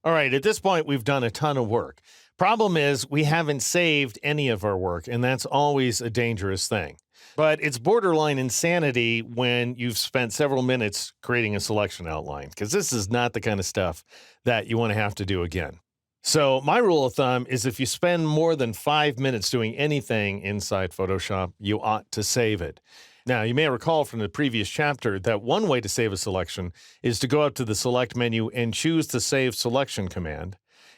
All right, at this point, we've done a ton of work. Problem is, we haven't saved any of our work, and that's always a dangerous thing. But it's borderline insanity when you've spent several minutes creating a selection outline, because this is not the kind of stuff that you want to have to do again. So, my rule of thumb is if you spend more than 5 minutes doing anything inside Photoshop, you ought to save it. Now, you may recall from the previous chapter that one way to save a selection is to go up to the Select menu and choose the Save Selection command.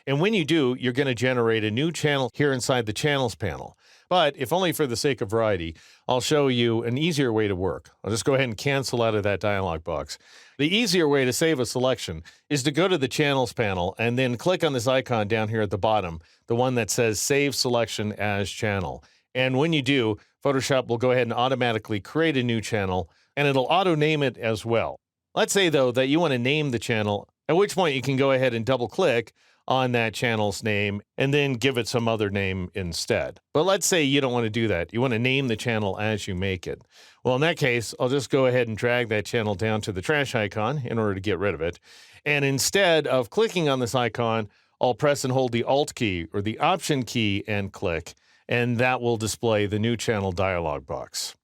And when you do, you're going to generate a new channel here inside the Channels panel. But if only for the sake of variety, I'll show you an easier way to work. I'll just go ahead and cancel out of that dialog box. The easier way to save a selection is to go to the Channels panel and then click on this icon down here at the bottom, the one that says Save Selection as Channel. And when you do, Photoshop will go ahead and automatically create a new channel, and it'll auto-name it as well. Let's say, though, that you want to name the channel, at which point you can go ahead and double-click on that channel's name and then give it some other name instead. But let's say you don't want to do that. You want to name the channel as you make it. Well, in that case, I'll just go ahead and drag that channel down to the trash icon in order to get rid of it. And instead of clicking on this icon, I'll press and hold the Alt key or the Option key and click, and that will display the new channel dialog box.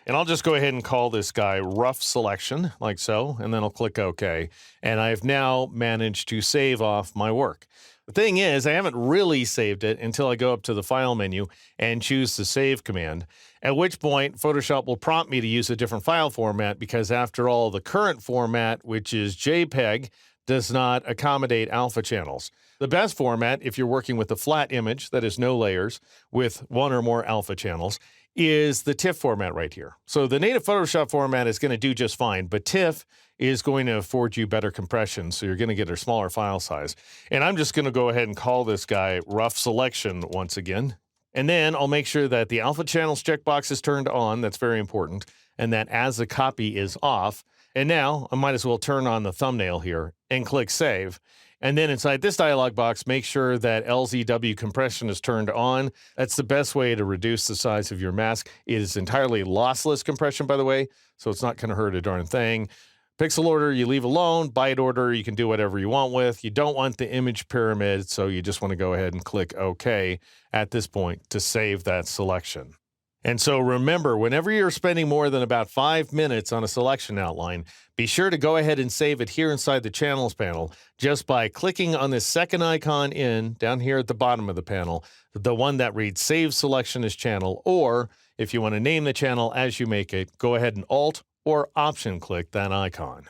And I'll just go ahead and call this guy Rough Selection, like so, and then I'll click OK. And I've now managed to save off my work. The thing is, I haven't really saved it until I go up to the File menu and choose the Save command, at which point Photoshop will prompt me to use a different file format because, after all, the current format, which is JPEG, does not accommodate alpha channels. The best format, if you're working with a flat image that has no layers with one or more alpha channels, is the TIFF format right here. So the native Photoshop format is going to do just fine, but TIFF is going to afford you better compression, so you're going to get a smaller file size. And I'm just going to go ahead and call this guy Rough Selection once again. And then I'll make sure that the alpha channels checkbox is turned on. That's very important. And that as a copy is off. And now I might as well turn on the thumbnail here and click Save. And then inside this dialog box, make sure that LZW compression is turned on. That's the best way to reduce the size of your mask. It is entirely lossless compression, by the way, so it's not going to hurt a darn thing. Pixel order, you leave alone. Byte order, you can do whatever you want with. You don't want the image pyramid, so you just want to go ahead and click OK at this point to save that selection. And so remember, whenever you're spending more than about 5 minutes on a selection outline, be sure to go ahead and save it here inside the Channels panel just by clicking on this second icon down here at the bottom of the panel, the one that reads Save Selection as Channel, or if you want to name the channel as you make it, go ahead and Alt or Option click that icon.